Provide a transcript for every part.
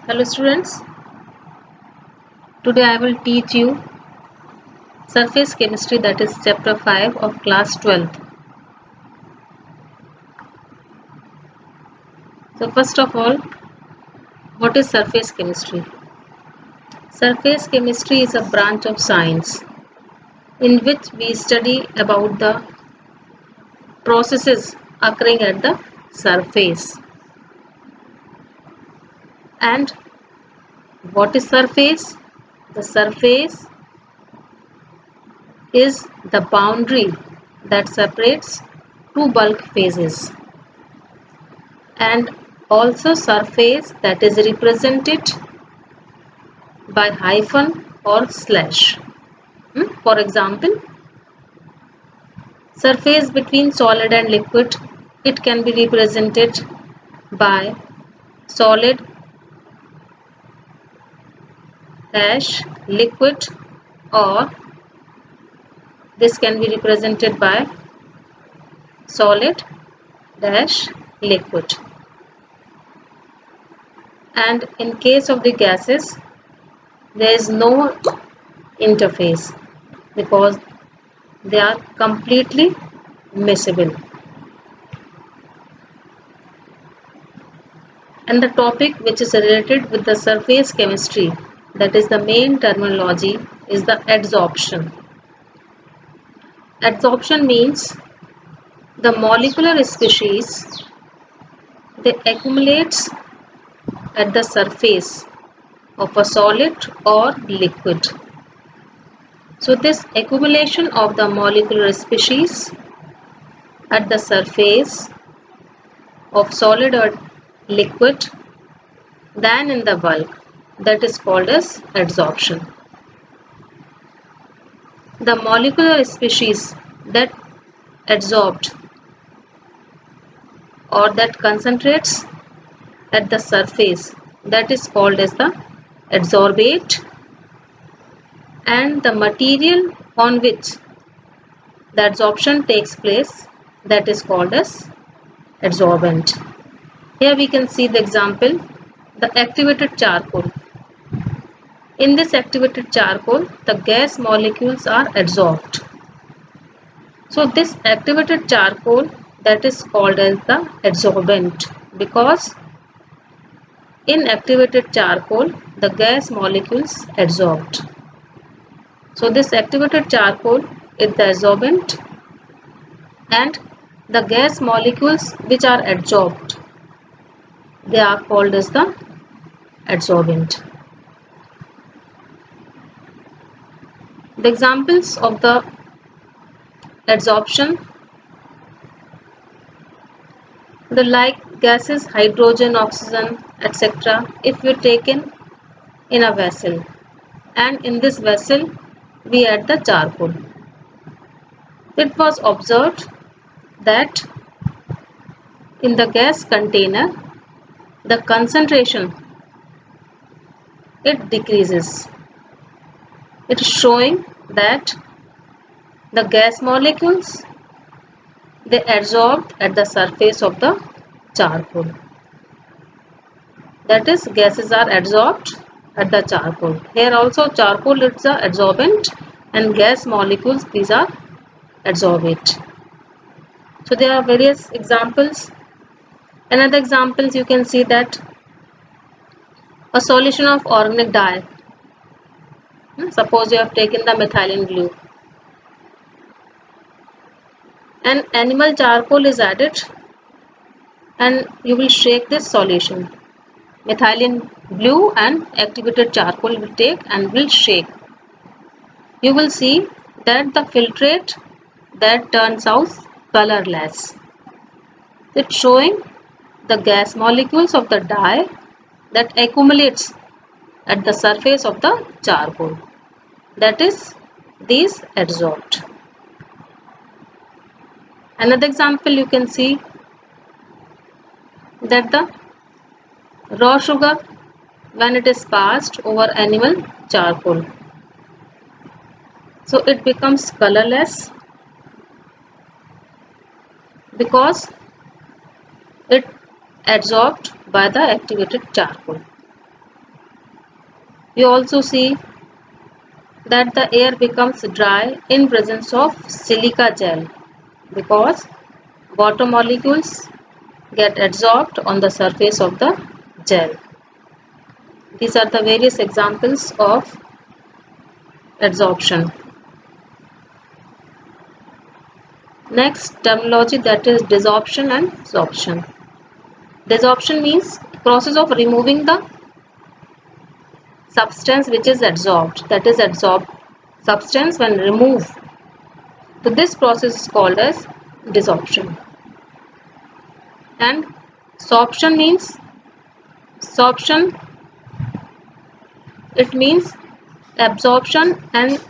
Hello students, today I will teach you surface chemistry, that is chapter 5 of class 12th. So first of all, what is surface chemistry? Surface chemistry is a branch of science in which we study about the processes occurring at the surface. And what is surface? The surface is the boundary that separates two bulk phases, and also surface that is represented by hyphen or slash. For example, surface between solid and liquid, it can be represented by solid dash liquid, or this can be represented by solid dash liquid. And in case of the gases, there is no interface because they are completely miscible. And the topic which is related with the surface chemistry, that is the main terminology, is the adsorption. Adsorption means the molecular species, they accumulates at the surface of a solid or liquid. So this accumulation of the molecular species at the surface of solid or liquid than in the bulk, that is called as adsorption. The molecular species that adsorbed or that concentrates at the surface, that is called as the adsorbate, and the material on which the adsorption takes place, that is called as adsorbent. Here we can see the example, the activated charcoal. In this activated charcoal, the gas molecules are adsorbed. So this activated charcoal, that is called as the adsorbent, because in activated charcoal the gas molecules adsorbed. So this activated charcoal is the adsorbent, and the gas molecules which are adsorbed, they are called as the adsorbent. The examples of the adsorption, the like gases hydrogen, oxygen, etc., if we taken in a vessel, and in this vessel we add the charcoal, it was observed that in the gas container the concentration, it decreases. It is showing that the gas molecules, they adsorbed at the surface of the charcoal. That is, gases are adsorbed at the charcoal. Here also charcoal is the adsorbent and gas molecules, these are adsorbate. So there are various examples. Another examples, you can see that a solution of organic dye. Suppose you have taken the methylene blue and animal charcoal is added, and you will shake this solution. Methylene blue and activated charcoal will take and will shake. You will see that the filtrate, that turns out colorless. It's showing the gas molecules of the dye that accumulates at the surface of the charcoal, that is, these adsorbed. Another example, you can see that the raw sugar, when it is passed over animal charcoal, so it becomes colorless because it adsorbed by the activated charcoal. You also see that the air becomes dry in presence of silica gel because water molecules get adsorbed on the surface of the gel. These are the various examples of adsorption. Next terminology, that is desorption and sorption. Desorption means process of removing the substance which is adsorbed, that is adsorbed substance when removed. So this process is called as desorption. And sorption means, sorption, it means absorption and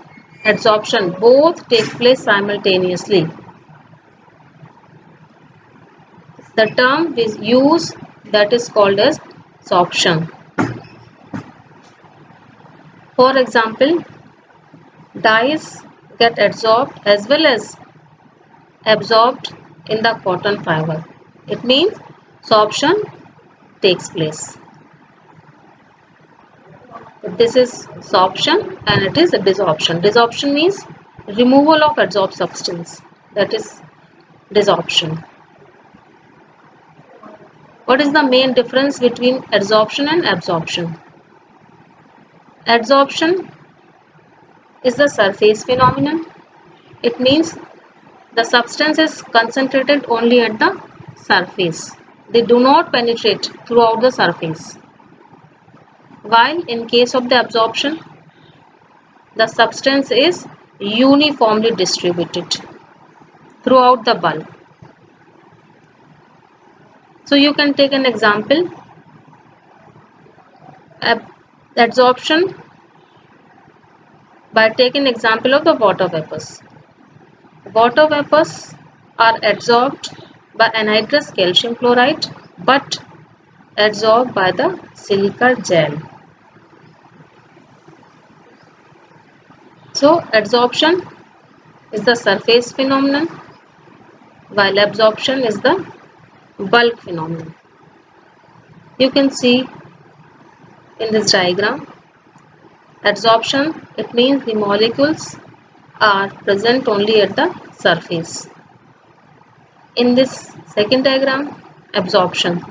adsorption both take place simultaneously. The term we use, that is called as sorption. For example, dyes get adsorbed as well as absorbed in the cotton fiber. It means sorption takes place. This is sorption and it is a desorption. Desorption means removal of adsorbed substance. That is desorption. What is the main difference between adsorption and absorption? Adsorption is the surface phenomenon. It means the substance is concentrated only at the surface. They do not penetrate throughout the surface. While in case of the absorption, the substance is uniformly distributed throughout the bulk. So you can take an example. Adsorption by taking example of the water vapors. Water vapors are adsorbed by anhydrous calcium chloride but adsorbed by the silica gel. So adsorption is the surface phenomenon while absorption is the bulk phenomenon. You can see in this diagram, adsorption, it means the molecules are present only at the surface. In this second diagram, absorption,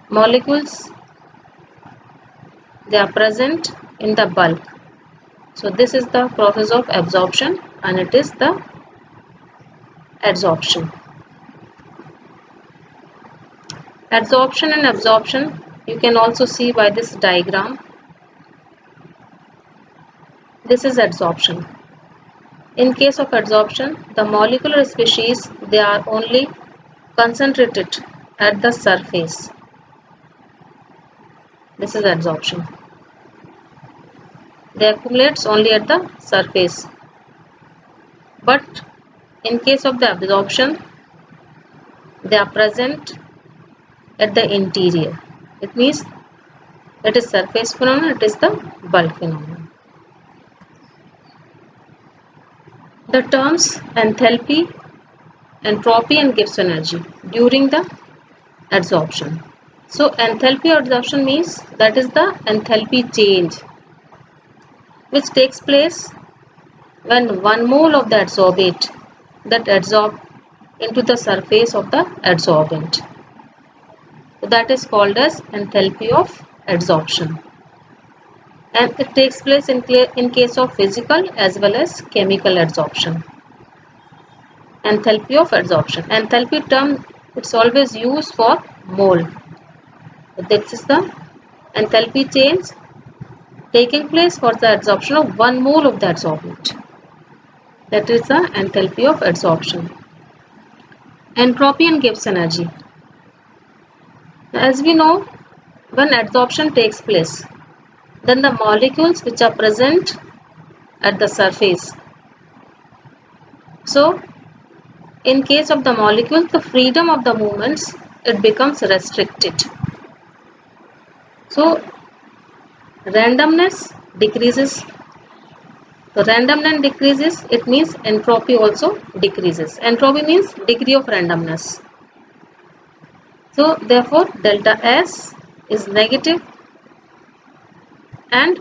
molecules, they are present in the bulk. So this is the process of absorption and it is the adsorption. Adsorption and absorption you can also see by this diagram. This is adsorption. In case of adsorption, the molecular species, they are only concentrated at the surface. This is adsorption. They accumulate only at the surface. But in case of the absorption, they are present at the interior. It means it is surface phenomenon, it is the bulk phenomenon. The terms enthalpy, entropy and Gibbs energy during the adsorption. So enthalpy adsorption means that is the enthalpy change which takes place when 1 mole of the adsorbate that adsorb into the surface of the adsorbent. So that is called as enthalpy of adsorption. And it takes place in case of physical as well as chemical adsorption. Enthalpy of adsorption. Enthalpy term, it's always used for mole. This is the enthalpy change taking place for the adsorption of 1 mole of the adsorbent. That is the enthalpy of adsorption. Entropy and Gibbs energy. As we know, when adsorption takes place, then the molecules which are present at the surface. So, in case of the molecules, the freedom of the movements, it becomes restricted. So, randomness decreases. So, randomness decreases, it means entropy also decreases. Entropy means degree of randomness. So, therefore, delta S is negative and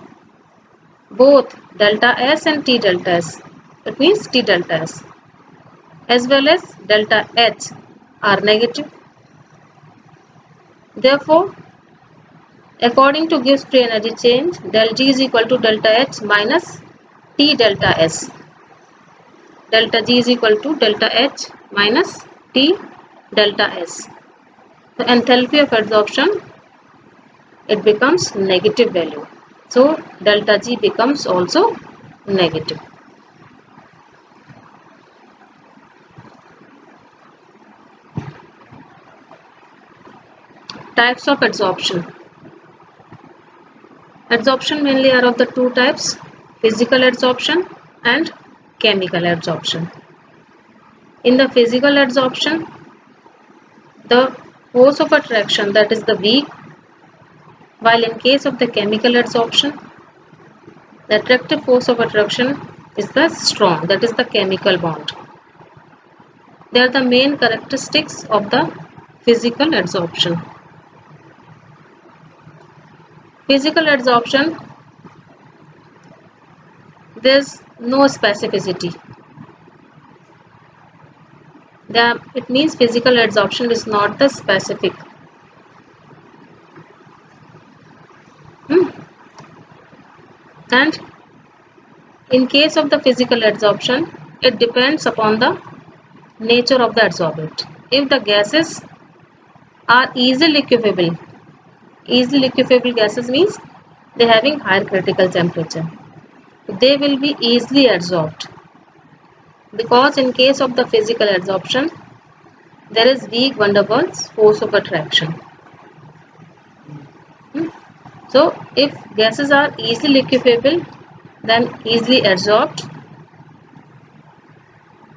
both delta S and T delta S, it means T delta S, as well as delta H are negative. Therefore, according to Gibbs free energy change, del G is equal to delta H minus T delta S. Delta G is equal to delta H minus T delta S. So enthalpy of adsorption, it becomes negative value. So delta G becomes also negative. Types of adsorption. Adsorption mainly are of the two types, physical adsorption and chemical adsorption. In the physical adsorption, the force of attraction, that is the weak, while in case of the chemical adsorption, the attractive force of attraction is the strong, that is the chemical bond. They are the main characteristics of the physical adsorption. Physical adsorption, there is no specificity. It means physical adsorption is not the specific. And in case of the physical adsorption, it depends upon the nature of the adsorbent. If the gases are easily liquefiable gases means they having higher critical temperature, they will be easily adsorbed, because in case of the physical adsorption, there is weak van der Waals force of attraction. So if gases are easily liquefiable, then easily adsorbed,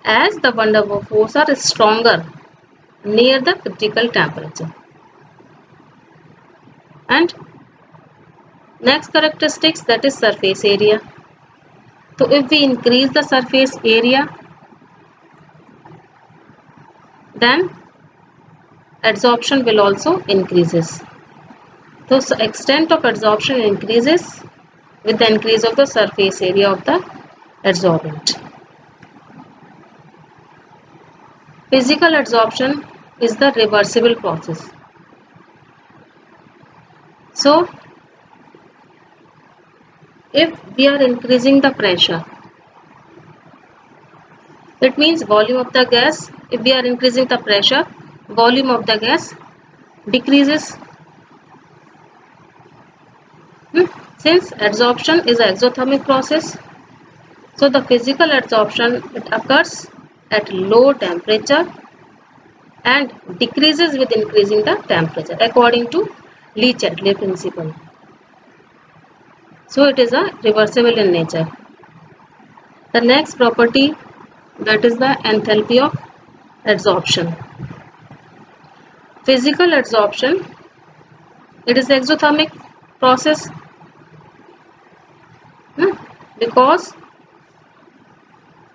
as the van der Waals force are stronger near the critical temperature. And next characteristics, that is surface area. So if we increase the surface area, then adsorption will also increases. So extent of adsorption increases with the increase of the surface area of the adsorbent. Physical adsorption is the reversible process. So if we are increasing the pressure, it means volume of the gas. If we are increasing the pressure, volume of the gas decreases. Since adsorption is an exothermic process, so the physical adsorption, it occurs at low temperature and decreases with increasing the temperature according to Le-Chatelier principle. So it is a reversible in nature. The next property, that is the enthalpy of adsorption. Physical adsorption, it is exothermic process,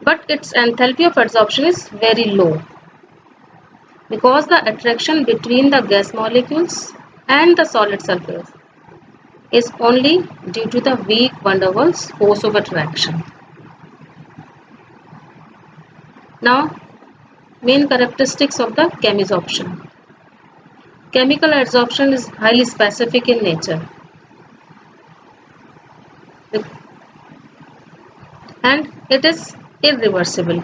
but its enthalpy of adsorption is very low, because the attraction between the gas molecules and the solid surface is only due to the weak van der Waals force of attraction. Now, main characteristics of the chemisorption. Chemical adsorption is highly specific in nature, and it is irreversible.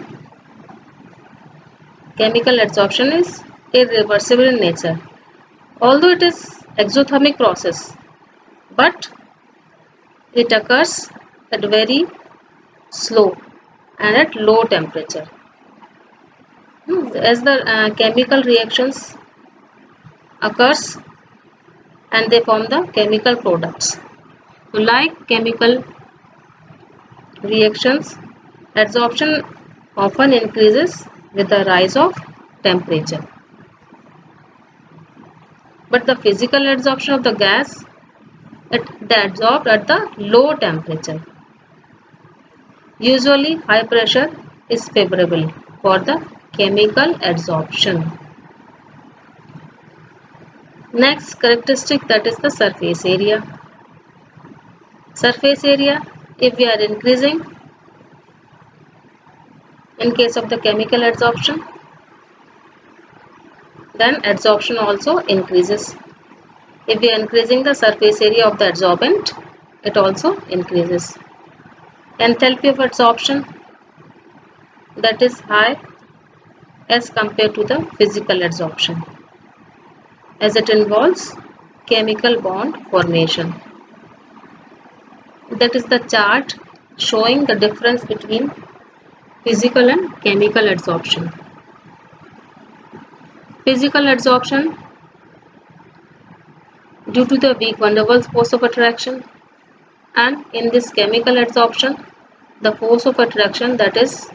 Chemical adsorption is irreversible in nature. Although it is exothermic process, but it occurs at very slow and at low temperature. As the chemical reactions occurs and they form the chemical products. So like chemical reactions, adsorption often increases with the rise of temperature. But the physical adsorption of the gas, they adsorb at the low temperature. Usually high pressure is favorable for the chemical adsorption. Next characteristic, that is the surface area. Surface area, If we are increasing, in case of the chemical adsorption, then adsorption also increases. If we are increasing the surface area of the adsorbent, it also increases. Enthalpy of adsorption, that is high as compared to the physical adsorption, as it involves chemical bond formation. That is the chart showing the difference between physical and chemical adsorption. Physical adsorption, due to the weak van der Waals force of attraction, and in this chemical adsorption, the force of attraction, that is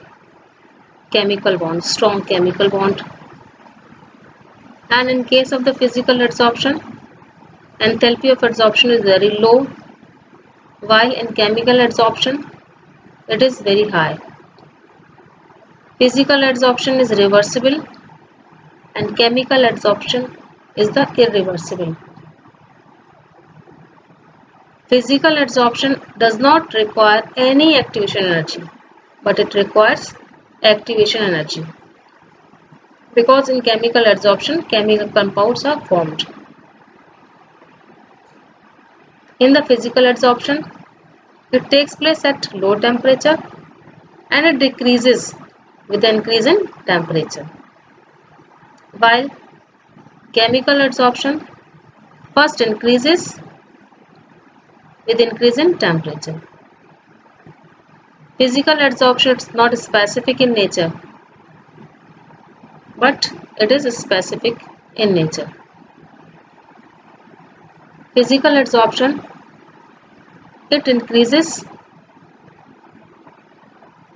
chemical bond, strong chemical bond. And in case of the physical adsorption, enthalpy of adsorption is very low, while in chemical adsorption it is very high. Physical adsorption is reversible and chemical adsorption is the irreversible. Physical adsorption does not require any activation energy, but it requires activation energy, because in chemical adsorption chemical compounds are formed. In the physical adsorption, it takes place at low temperature and it decreases with the increase in temperature, while chemical adsorption first increases with increase in temperature. Physical adsorption is not specific in nature, but it is specific in nature. Physical adsorption, it increases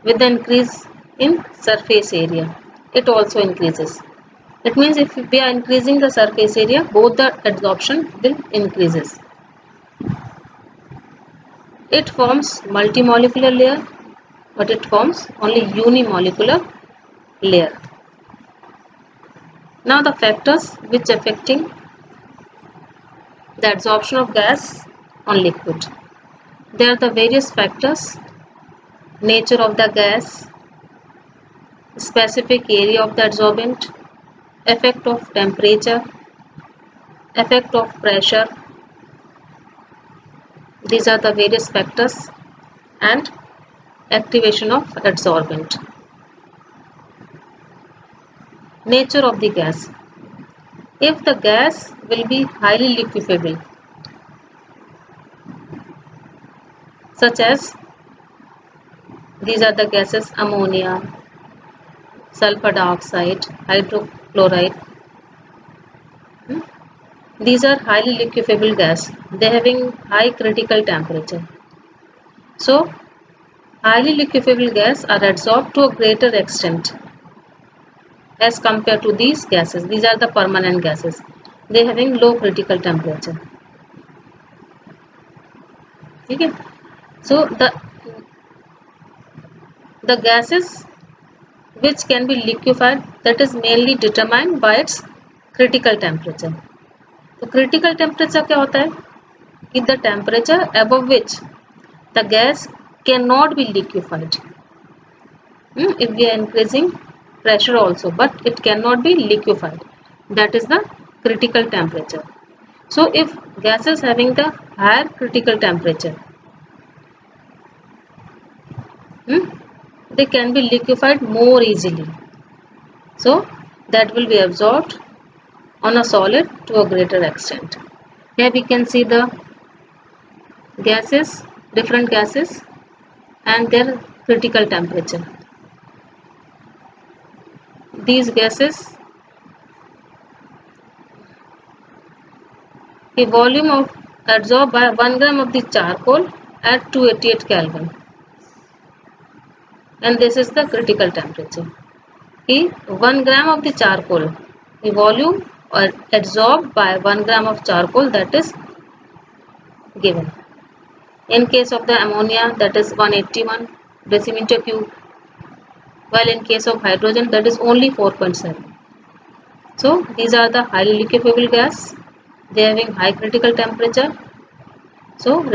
with the increase in surface area. It also increases. It means if we are increasing the surface area, both the adsorption will increases. It forms multimolecular layer, but it forms only unimolecular layer. Now the factors which affecting the adsorption of gas on liquid. There are the various factors: nature of the gas, specific area of the adsorbent, effect of temperature, effect of pressure. These are the various factors, and activation of adsorbent. Nature of the gas. If the gas will be highly liquefiable, such as these are the gases: ammonia, sulfur dioxide, hydrochloride. These are highly liquefiable gas. They are having high critical temperature. So, highly liquefiable gas are adsorbed to a greater extent as compared to these gases. These are the permanent gases. They are having low critical temperature. Okay. So, the gases which can be liquefied, that is mainly determined by its critical temperature. तो critical temperature क्या होता है कि the temperature above which the gas cannot be liquefied. If we are increasing pressure also, but it cannot be liquefied, that is the critical temperature. So if gases having the higher critical temperature, they can be liquefied more easily, so that will be absorbed on a solid to a greater extent. Here we can see the gases, different gases and their critical temperature. These gases, the volume of adsorbed by 1 gram of the charcoal at 288 Kelvin, and this is the critical temperature. 1 gram of the charcoal, the volume or adsorbed by 1 gram of charcoal, that is given. In case of the ammonia, that is 181 decimeter cube, while in case of hydrogen, that is only 4.7. So these are the highly liquefiable gas. They are having high critical temperature So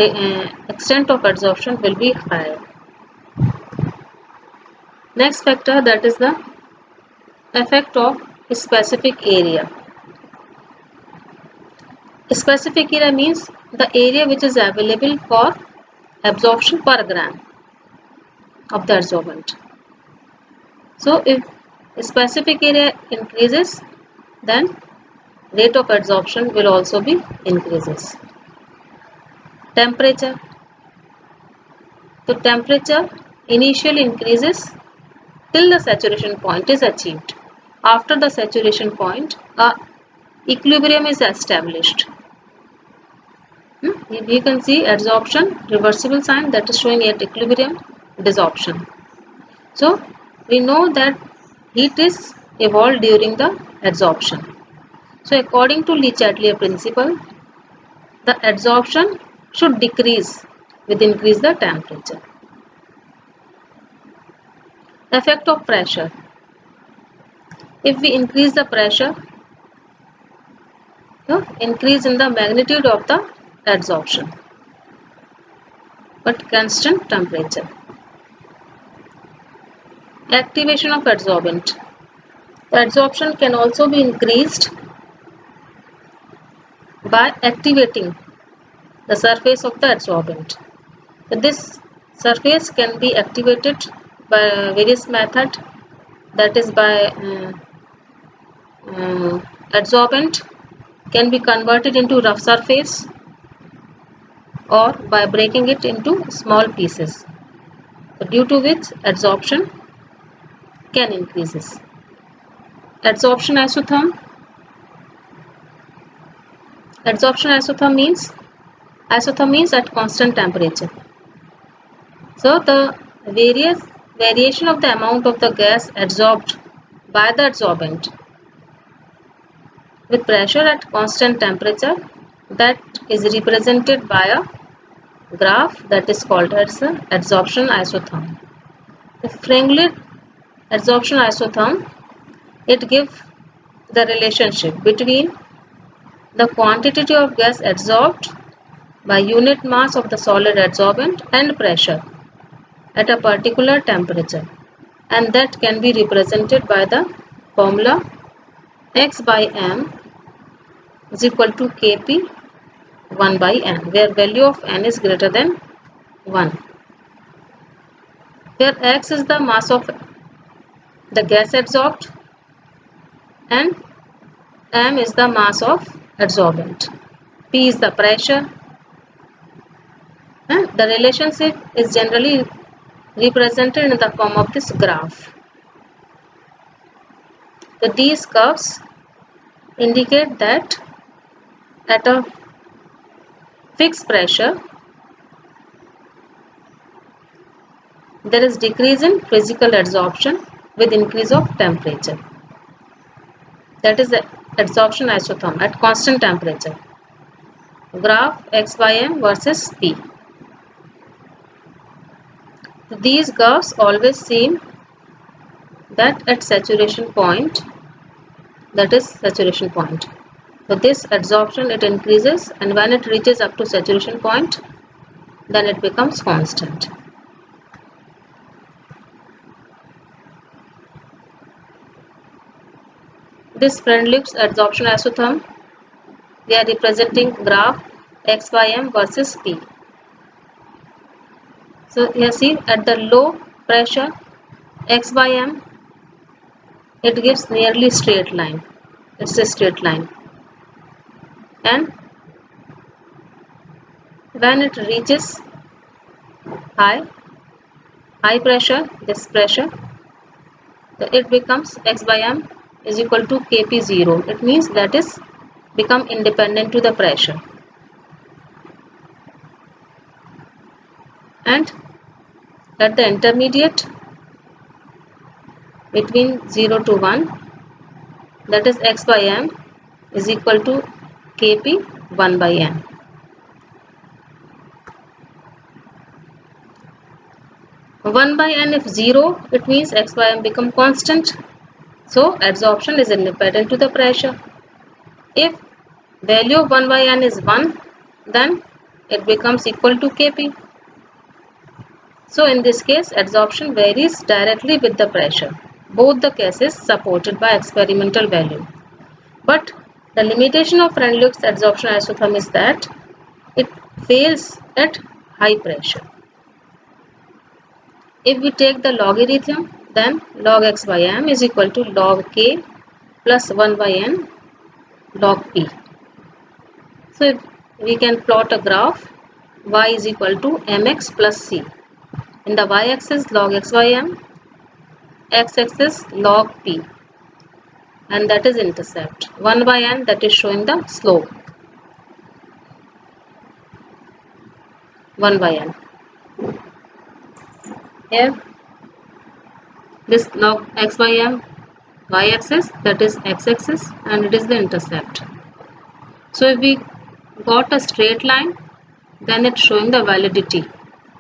extent of adsorption will be higher. Next factor, that is the effect of specific area. Specific area means the area which is available for absorption per gram of the adsorbent. So if specific area increases, then rate of adsorption will also be increases. Temperature. The temperature initially increases till the saturation point is achieved. After the saturation point, a equilibrium is established. You can see adsorption, reversible sign, that is showing at equilibrium, desorption. So we know that heat is evolved during the adsorption. So according to Le Chatelier principle, the adsorption should decrease with increase the temperature. Effect of pressure. If we increase the pressure, the increase in the magnitude of the adsorption, but constant temperature. Activation of adsorbent. The adsorption can also be increased by activating the surface of the adsorbent. This surface can be activated by various methods, that is by adsorbent can be converted into rough surface or by breaking it into small pieces, due to which adsorption can increases. Adsorption isotherm. Adsorption isotherm means at constant temperature. So the variation of the amount of the gas adsorbed by the adsorbent with pressure at constant temperature, that is represented by a graph that is called as the adsorption isotherm. The Fregler adsorption isotherm, it gives the relationship between the quantity of gas adsorbed by unit mass of the solid adsorbent and pressure at a particular temperature, and that can be represented by the formula x by m is equal to Kp 1 by n, where value of n is greater than 1, where x is the mass of the gas adsorbed and m is the mass of adsorbent, p is the pressure, and the relationship is generally represented in the form of this graph. So these curves indicate that at a fixed pressure there is decrease in physical adsorption with increase of temperature. That is the adsorption isotherm at constant temperature. Graph x by m versus p. These curves always seem that at saturation point, that is saturation point. So this adsorption, it increases, and when it reaches up to saturation point, then it becomes constant. This Freundlich's adsorption isotherm, we are representing graph x by m versus p. So you see at the low pressure x by m, it gives nearly straight line. It's a straight line. And when it reaches high pressure, this pressure, so it becomes x by m is equal to Kp0. It means that is become independent to the pressure. And at the intermediate between 0 to 1, that is x by m is equal to Kp 1 by n. One by n if 0, it means x by m become constant. So adsorption is independent to the pressure. If value of 1 by n is 1, then it becomes equal to Kp. So in this case, adsorption varies directly with the pressure. Both the cases supported by experimental value. But the limitation of Freundlich's adsorption isotherm is that it fails at high pressure. If we take the logarithm, then log x by m is equal to log k plus 1 by n log p. So if we can plot a graph, y is equal to mx plus c. In the y-axis log x by m, x-axis log p, and that is intercept. 1 by n, that is showing the slope. 1 by n. Here this log x by m, y-axis, that is x-axis, and it is the intercept. So if we got a straight line, then it's showing the validity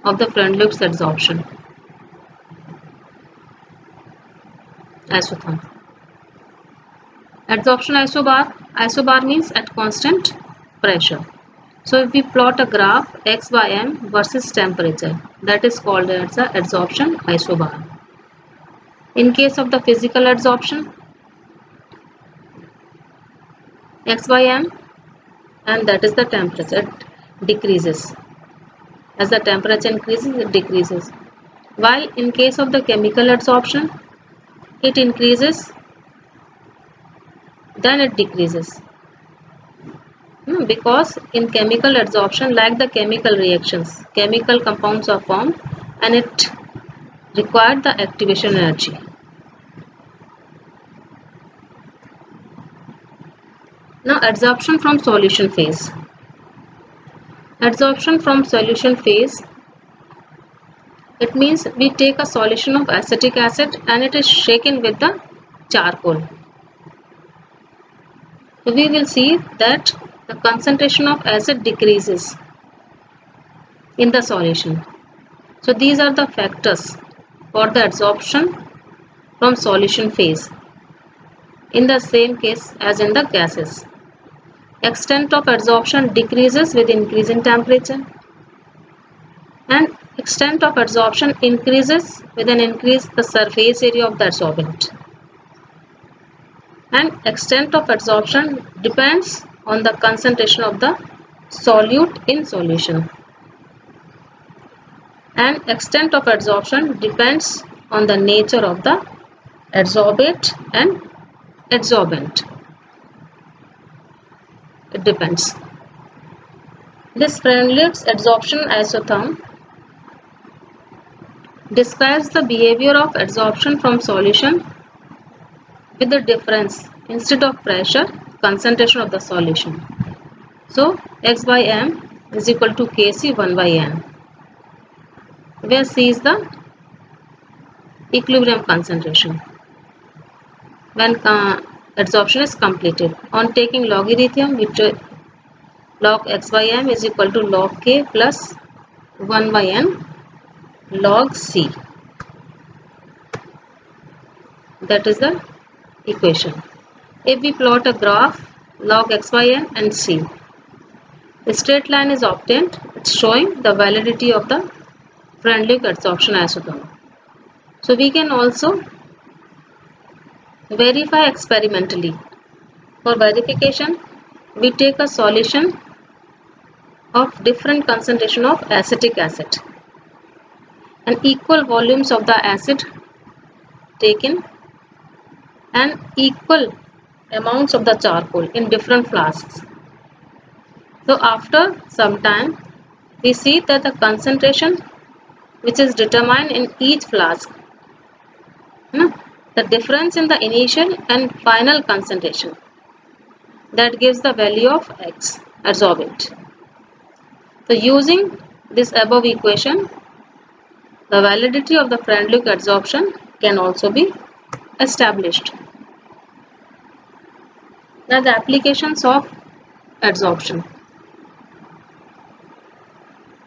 of the Freundlich's adsorption isotherm. Adsorption isobar means at constant pressure. So if we plot a graph x by m versus temperature, that is called as the adsorption isobar. In case of the physical adsorption, x by m, and that is the temperature, it decreases. As the temperature increases, it decreases. While in case of the chemical adsorption, it increases, then it decreases. Because in chemical adsorption, like the chemical reactions, chemical compounds are formed and it required the activation energy. Now adsorption from solution phase. Adsorption from solution phase, it means we take a solution of acetic acid and it is shaken with the charcoal. So we will see that the concentration of acid decreases in the solution. So these are the factors for the adsorption from solution phase in the same case as in the gases. Extent of adsorption decreases with increase in temperature, and extent of adsorption increases with an increase the surface area of the adsorbent. And extent of adsorption depends on the concentration of the solute in solution. And extent of adsorption depends on the nature of the adsorbate and adsorbent. It depends. This Freundlich's adsorption isotherm describes the behavior of adsorption from solution with the difference instead of pressure, concentration of the solution. So x by m is equal to Kc 1 by n, where C is the equilibrium concentration when adsorption is completed. On taking logarithm, which log x by m is equal to log k plus 1 by n log c. That is the equation. If we plot a graph log x by n and c, a straight line is obtained. It's showing the validity of the Freundlich adsorption isotherm. So we can also verify experimentally. For verification, we take a solution of different concentration of acetic acid and equal volumes of the acid taken and equal amounts of the charcoal in different flasks. So after some time, we see that the concentration which is determined in each flask, the difference in the initial and final concentration, that gives the value of X adsorbate. So using this above equation, the validity of the Freundlich adsorption can also be established. Now the applications of adsorption.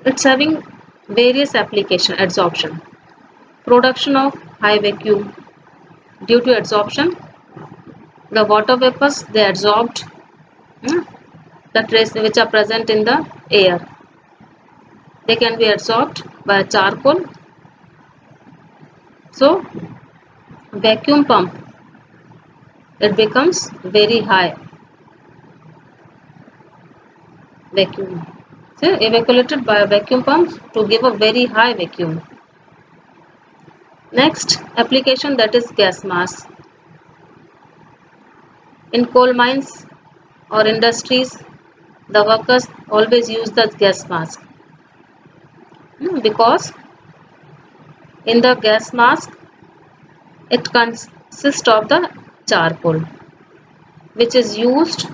It's having various application adsorption. Production of high vacuum. Due to adsorption, the water vapors they adsorbed the traces which are present in the air. they can be absorbed by charcoal. So vacuum pump, it becomes very high vacuum. So evacuated by a vacuum pump to give a very high vacuum. Next application, that is gas mask. In coal mines or industries, the workers always use the gas mask. Because in the gas mask it consists of the charcoal which is used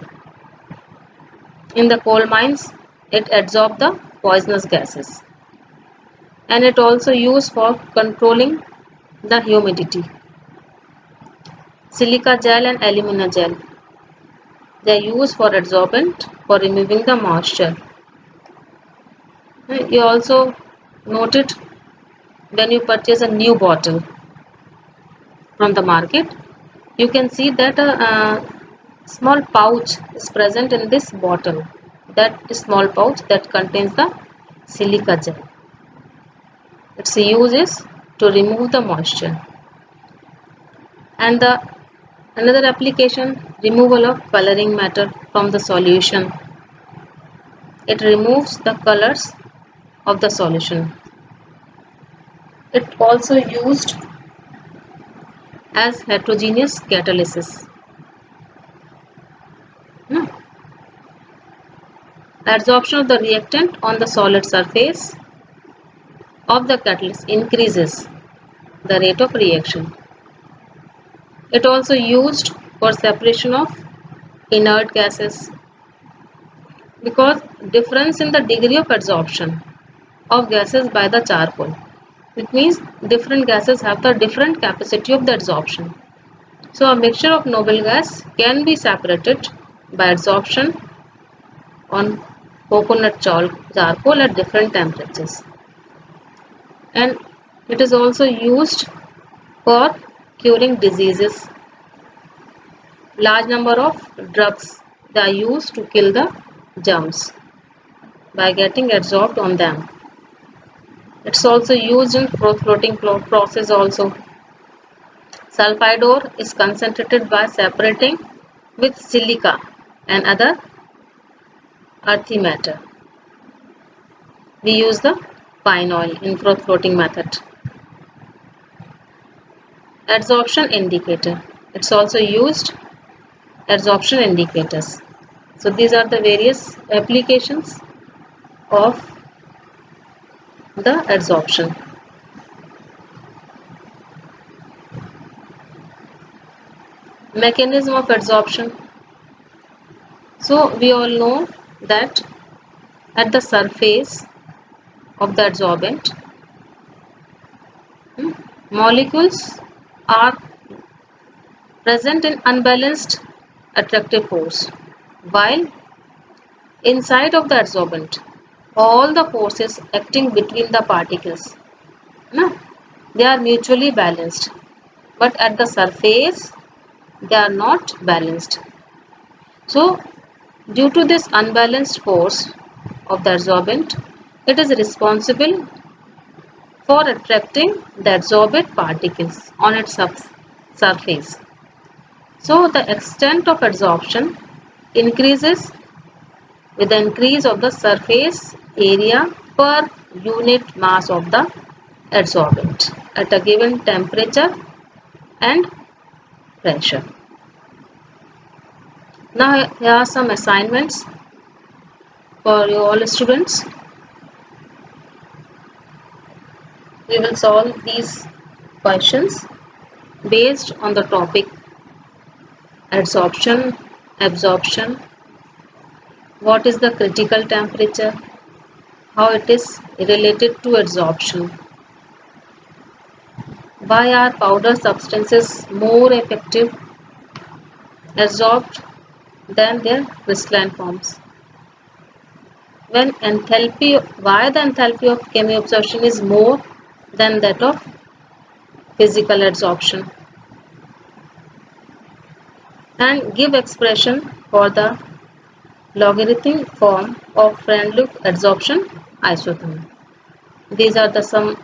in the coal mines. It absorbs the poisonous gases, and it also used for controlling the humidity. Silica gel and alumina gel, they are used for adsorbent for removing the moisture. You also noted, when you purchase a new bottle from the market, you can see that a small pouch is present in this bottle. That small pouch that contains the silica gel. Its use is to remove the moisture. And the another application, removal of coloring matter from the solution. It removes the colors of the solution. It also used as heterogeneous catalysis. Adsorption of the reactant on the solid surface of the catalyst increases the rate of reaction. It also used for separation of inert gases, because difference in the degree of adsorption of gases by the charcoal. It means different gases have the different capacity of the adsorption. So a mixture of noble gas can be separated by adsorption on coconut charcoal at different temperatures. And it is also used for curing diseases. Large number of drugs, they are used to kill the germs by getting adsorbed on them. It's also used in floating process also. Sulfide ore is concentrated by separating with silica and other earthy matter. We use the pine oil in floating method. Adsorption indicator. It's also used adsorption indicators. So these are the various applications of the adsorption. Mechanism of adsorption. So we all know that at the surface of the adsorbent, molecules are present in unbalanced attractive force, while inside of the adsorbent all the forces acting between the particles, they are mutually balanced, but at the surface they are not balanced. So due to this unbalanced force of the adsorbent, it is responsible for attracting the adsorbed particles on its surface. So the extent of adsorption increases with the increase of the surface area per unit mass of the adsorbent at a given temperature and pressure. Now here are some assignments for you all students. We will solve these questions based on the topic adsorption, absorption, what is the critical temperature, how it is related to adsorption, why are powder substances more effective adsorbed than their crystalline forms, why the enthalpy of chemiabsorption is more than that of physical adsorption, and give expression for the logarithmic form of Freund-Luck adsorption isotherm. These are the some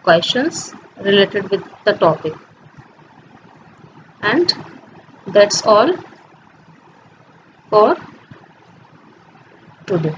questions related with the topic, and that's all for today.